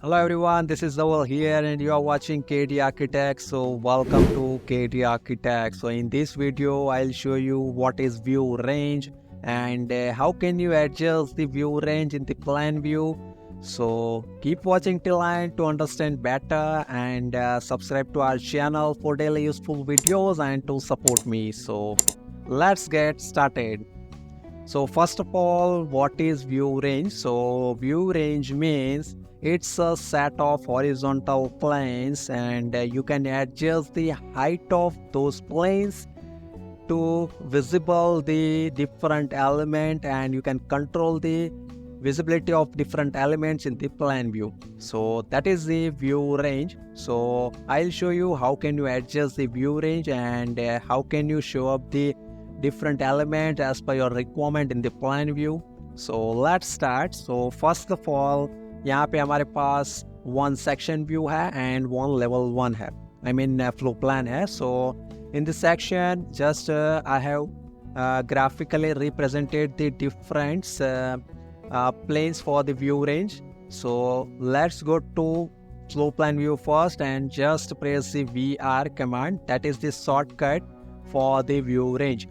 Hello everyone, this is Zawal here and you are watching KD Architect. So welcome to KD Architect. So in this video, I'll show you what is view range and how can you adjust the view range in the plan view. So keep watching till end to understand better and subscribe to our channel for daily useful videos and to support me. So let's get started. So first of all, what is view range? So view range means it's a set of horizontal planes and you can adjust the height of those planes to visible the different element and you can control the visibility of different elements in the plan view. So that is the view range. So I'll show you how can you adjust the view range and how can you show up the different elements as per your requirement in the plan view. So let's start. So first of all, यहाँ पे हमारे पास one section view है and one level one है I mean flow plan है. So in this section just I have graphically represented the different planes for the view range. So let's go to flow plan view first and just press the VR command. That is the shortcut for the view range.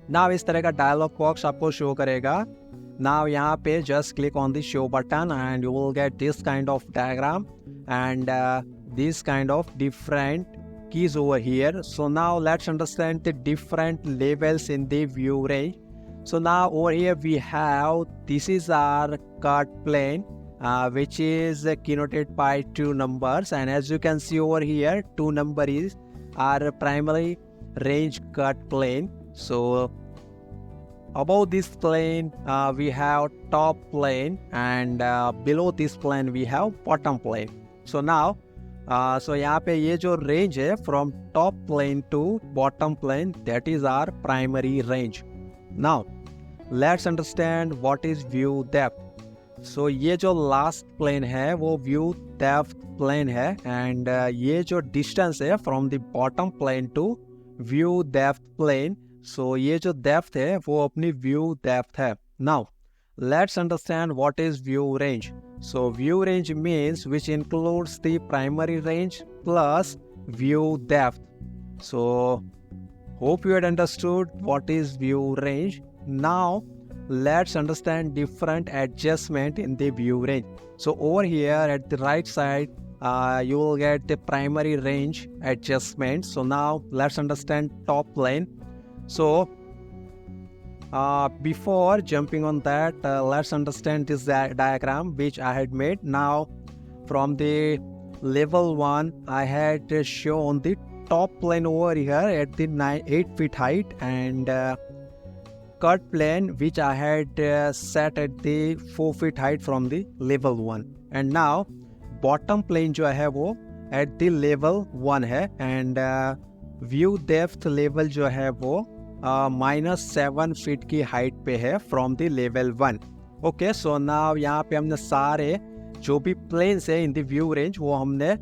Now इस तरह का dialogue box आपको show करेगा. Now यहाँ पे just click on the show button and you will get this kind of diagram and this kind of different keys over here. So now let's understand the different levels in the view range. So now over here we have, this is our cut plane which is denoted by two numbers, and as you can see over here, two number is our primary range cut plane. So above this plane we have top plane and below this plane we have bottom plane. So now so यहाँ पे ये जो range है from top plane to bottom plane, that is our primary range. Now let's understand what is view depth. So ये जो last plane है वो view depth plane है and ये जो distance है from the bottom plane to view depth plane. So ये जो depth है वो अपनी view depth है. Now let's understand what is view range. So view range means which includes the primary range plus view depth. So hope you had understood what is view range. Now let's understand different adjustment in the view range. So over here at the right side you will get the primary range adjustment. So now let's understand top plane. So before jumping on that, let's understand this diagram which I had made. Now from the level 1 I had shown the top plane over here at the 8 feet height and cut plane which I had set at the 4 feet height from the level 1, and now bottom plane जो है वो at the level 1 है and view depth level जो है वो -7 feet की हाइट पे है from the level 1. Okay, so now यहाँ पे हमने सारे जो भी प्लेन्स है इन द व्यू रेंज वो हमने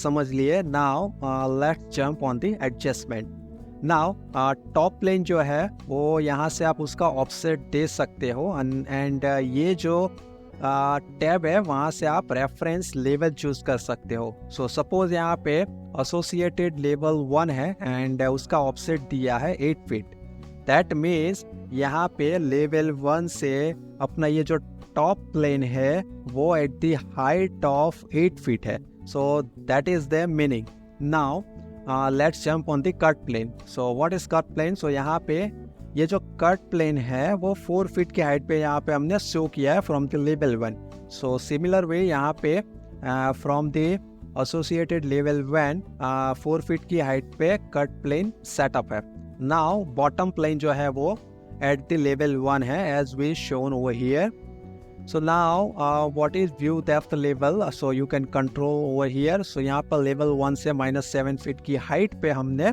समझ लिए. Now let's jump on the adjustment. Now top plane जो है वो यहाँ से आप उसका ऑफसेट दे सकते हो एंड ये जो टैब है वहाँ से आप रेफरेंस लेवल चूज कर सकते हो. सो सपोज यहाँ पे एसोसिएटेड लेवल 1 है एंड उसका ऑफसेट दिया है 8 फीट. दैट मीन्स यहाँ पे लेवल 1 से अपना ये जो टॉप प्लेन है वो at the height of 8 feet है. So that is the meaning. Now let's jump on the cut plane. So what is cut plane? So यहाँ पे ये जो कट प्लेन है वो 4 फीट की हाइट पे यहाँ पे हमने शो किया है from the level 1. So similar way यहाँ पे from the associated level 1 4 feet की हाइट पे कट प्लेन सेटअप है. नाउ बॉटम प्लेन जो है वो एट द लेवल 1 है as we shown over here. So now what is view depth level? So you can control over here. So यहाँ पर लेवल 1 से -7 फीट की हाइट पे हमने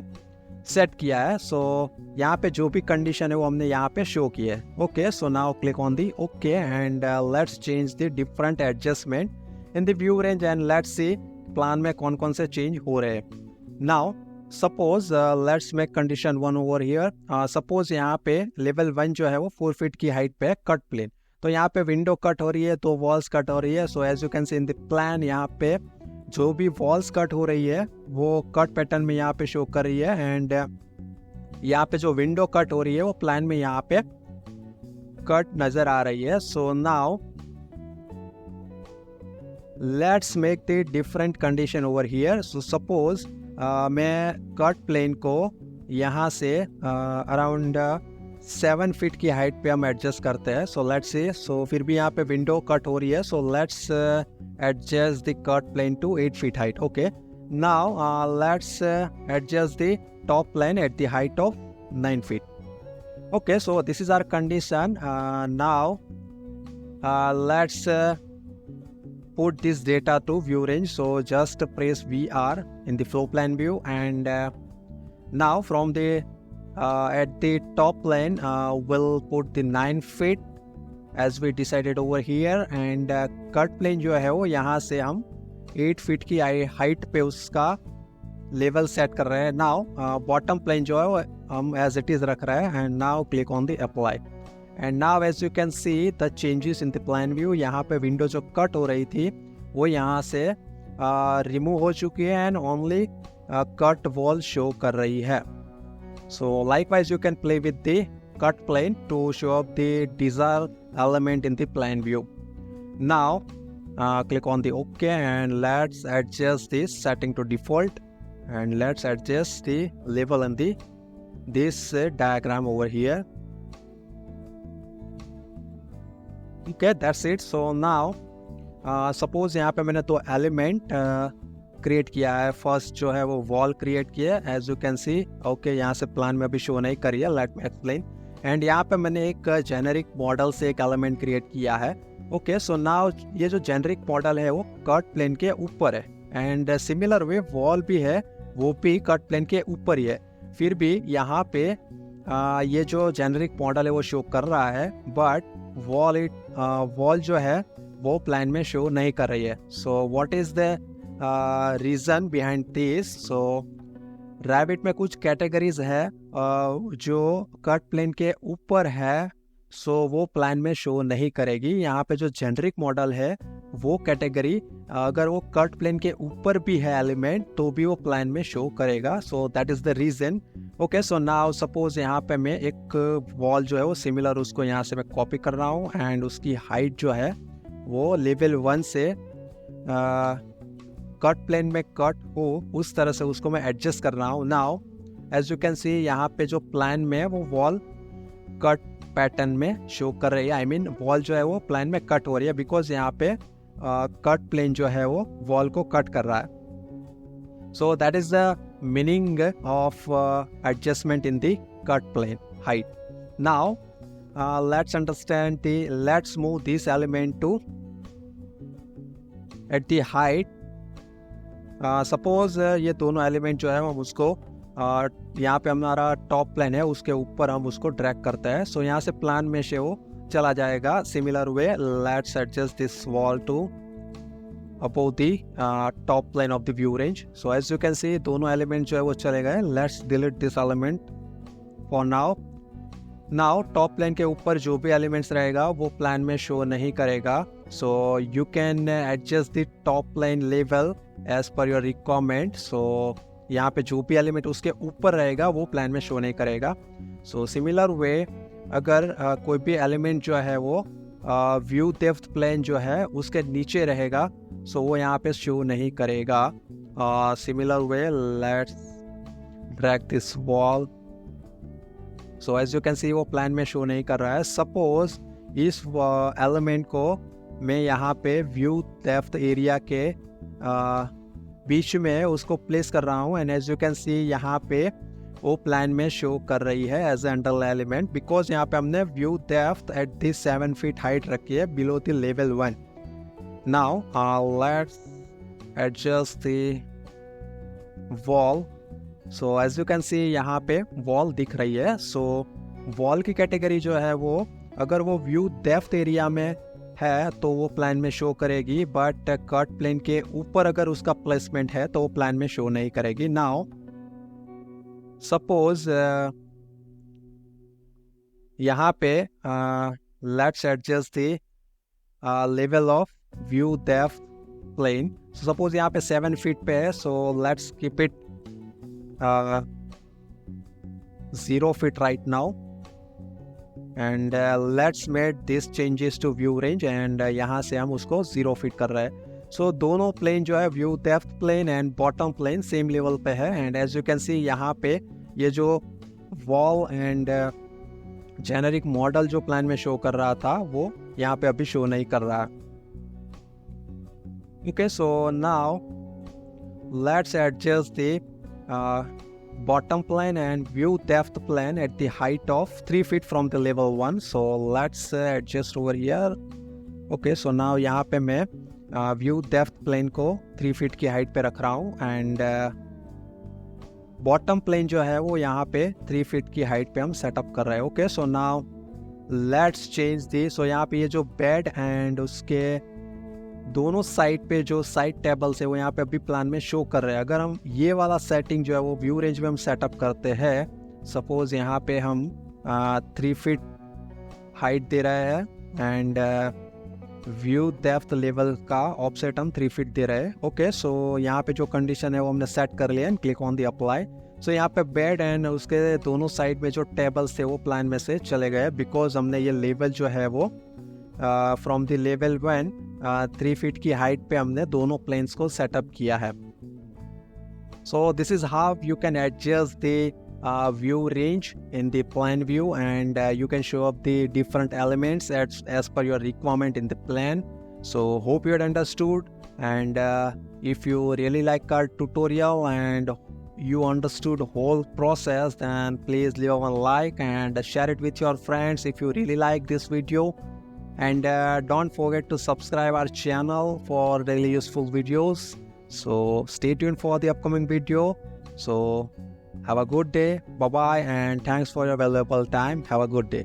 सेट किया है. सो यहाँ पे जो भी कंडीशन है वो हमने यहाँ पे शो किया है. Okay, so now click on the okay and let's change the different adjustment in the view range and let's see plan में कौन कौन से चेंज हो रहे हैं. Now suppose let's make condition 1 over here. Suppose यहाँ पे लेवल 1 जो है वो 4 फीट की हाइट पे है कट प्लेन. तो यहाँ पे विंडो कट हो रही है, तो वॉल्स कट हो रही है। So as you can see in the plan, यहाँ पे जो भी वॉल्स कट हो रही है वो कट पैटर्न में यहाँ पे शो कर रही है, एंड यहाँ पे जो विंडो कट हो रही है वो प्लान में यहाँ पे कट नजर आ रही है। सो now let's make the different condition over here. So suppose मैं कट प्लेन को यहाँ से अराउंड 7 फीट की हाइट पे हम एडजस्ट करते हैं। सो लेट्स से, सो फिर भी यहाँ पे विंडो कट हो रही है, so let's adjust the cut plane to 8 feet height. Okay, now let's adjust the top plane at the height of 9 feet. Okay, so this is our condition. Now let's put this data to view range. So just press VR in the floor plan view, and now from the at the top plane we'll put the 9 feet as we decided over here, and cut plane जो है वो यहाँ से हम 8 feet की हाइट पे उसका लेवल सेट कर रहे हैं। नाउ बॉटम प्लेन जो है वो हम एज इट इज रख रहे हैं, and now click on the apply, and now as you can see the changes in the plan view. यहाँ पे विंडो जो कट हो रही थी वो यहाँ से रिमूव हो चुकी है, and only cut wall show कर रही है। So likewise you can play with the cut plane to show up the desired element in the plan view. Now click on the OK, and let's adjust this setting to default, and let's adjust the level in the this diagram over here. Okay, that's it. So now suppose यहाँ पे मैंने दो element create किया है। First जो है वो wall create किया है, as you can see. Okay, यहाँ से प्लान में अभी शो नहीं करी है, लेट मी एक्सप्लेन। एंड यहाँ पे मैंने एक जेनेरिक मॉडल से एक एलिमेंट क्रिएट किया है। ओके, सो नाउ ये जो जेनेरिक मॉडल है वो कट प्लेन के ऊपर है, एंड सिमिलर वे वॉल भी है, वो भी कट प्लेन के ऊपर ही है। फिर भी यहाँ पे ये जो जेनेरिक मॉडल है वो शो कर रहा है, बट वॉल जो है वो प्लान में शो नहीं कर रही है। So what is the reason behind this? So Revit में कुछ कैटेगरीज है जो कट प्लेन के ऊपर है, सो वो प्लान में शो नहीं करेगी। यहाँ पे जो जेनेरिक मॉडल है वो कैटेगरी अगर वो कट प्लेन के ऊपर भी है एलिमेंट तो भी वो प्लान में शो करेगा। So that is the reason. Okay, so now suppose यहाँ पे मैं एक वॉल जो है वो सिमिलर उसको यहाँ से मैं कॉपी कर रहा हूँ, एंड उसकी हाइट जो है वो लेवल 1 से कट प्लेन में कट हो उस तरह से उसको मैं एडजस्ट कर रहा हूँ। Now as you can see यहाँ पे जो प्लान में है वो वॉल कट पैटर्न में शो कर रही है। आई मीन वॉल जो है वो प्लान में कट हो रही है, बिकॉज यहाँ पे कट प्लेन जो है वो वॉल को कट कर रहा है। So that is the meaning of adjustment in the cut plane height. Now let's understand let's move this element to at the height. Suppose ये दोनों एलिमेंट जो है हम उसको यहाँ पे हमारा टॉप प्लेन है उसके ऊपर हम उसको ड्रैग करते हैं। सो यहाँ से प्लान में से वो चला जाएगा। Similar way let's adjust this wall to above the top plane of the view range. So as you can see दोनों एलिमेंट जो है वो चले गए। Let's delete this element for now. Now top plane के ऊपर जो भी एलिमेंट्स रहेगा वो प्लान में शो नहीं करेगा। So you can adjust the top plane level as per your requirement. So यहाँ पे जो भी एलिमेंट उसके ऊपर रहेगा वो प्लान में शो नहीं करेगा। सो सिमिलर वे अगर कोई भी एलिमेंट जो है वो व्यू डेप्थ प्लेन जो है उसके नीचे रहेगा, सो वो यहाँ पे शो नहीं करेगा। Similar way let's drag this wall. So as you can see वो प्लान में शो नहीं कर रहा है। सपोज इस एलिमेंट को मैं यहाँ पे व्यू डेप्थ एरिया के बीच में उसको प्लेस कर रहा हूँ, and as you can see यहाँ पे वो प्लान में शो कर रही है एज अंडर एलिमेंट, बिकॉज यहाँ पे हमने view depth at this 7 feet height रखी है below the level 1। Now let's adjust the wall. So as you can see यहाँ पे वॉल दिख रही है। सो वॉल की कैटेगरी जो है वो अगर वो व्यू डेप्थ एरिया में है तो वो प्लान में शो करेगी, बट कट प्लेन के ऊपर अगर उसका प्लेसमेंट है तो वो प्लान में शो नहीं करेगी। नाउ सपोज यहाँ पे let's adjust the level of view depth plane. So suppose यहाँ पे 7 feet पे है, so let's keep it 0 feet right now, and let's make this changes to view range, and यहाँ से हम उसको 0 feet कर रहे हैं. So दोनों प्लेन जो है view depth plane and bottom plane same level पे है, and as you can see यहाँ पे ये जो वॉल एंड जेनेरिक मॉडल जो प्लान में शो कर रहा था वो यहाँ पे अभी शो नहीं कर रहा. Okay, so now let's adjust the bottom plane and view depth plane at the height of 3 feet from the level 1. So let's adjust over here. Okay, so now यहाँ पे मैं व्यू डेप्थ प्लेन को 3 feet की हाइट पे रख रहा हूँ, एंड बॉटम प्लेन जो है वो यहाँ पे 3 फीट की हाइट पे हम सेटअप कर रहे हैं. Okay, so now let's change the. So यहाँ पे ये जो बेड एंड उसके दोनों साइड पे जो साइड टेबल्स है वो यहाँ पे अभी प्लान में शो कर रहे हैं. अगर हम ये वाला सेटिंग जो है वो व्यू रेंज में हम सेटअप करते हैं, सपोज यहाँ पे हम 3 फीट हाइट दे रहे हैं एंड व्यू डेप्थ लेवल का ऑफसेट हम 3 फीट दे रहे हैं. ओके, सो यहाँ पे जो कंडीशन है वो हमने सेट कर लिया and click on the apply. So यहाँ पे बेड एंड उसके दोनों साइड में जो टेबल्स थे वो प्लान में से चले गए, बिकॉज हमने ये लेवल जो है वो फ्रॉम द लेवल 1 3 फीट की हाइट पे हमने दोनों प्लेन्स को सेटअप किया है. So this is how you can adjust the view range in the plan view, and you can show up the different elements as per your requirement in the plan. So hope you had understood, and if you really like our tutorial and you understood the whole process, then please leave a like and share it with your friends if you really like this video. And don't forget to subscribe our channel for really useful videos. So stay tuned for the upcoming video. So have a good day, bye bye, and thanks for your valuable time. Have a good day.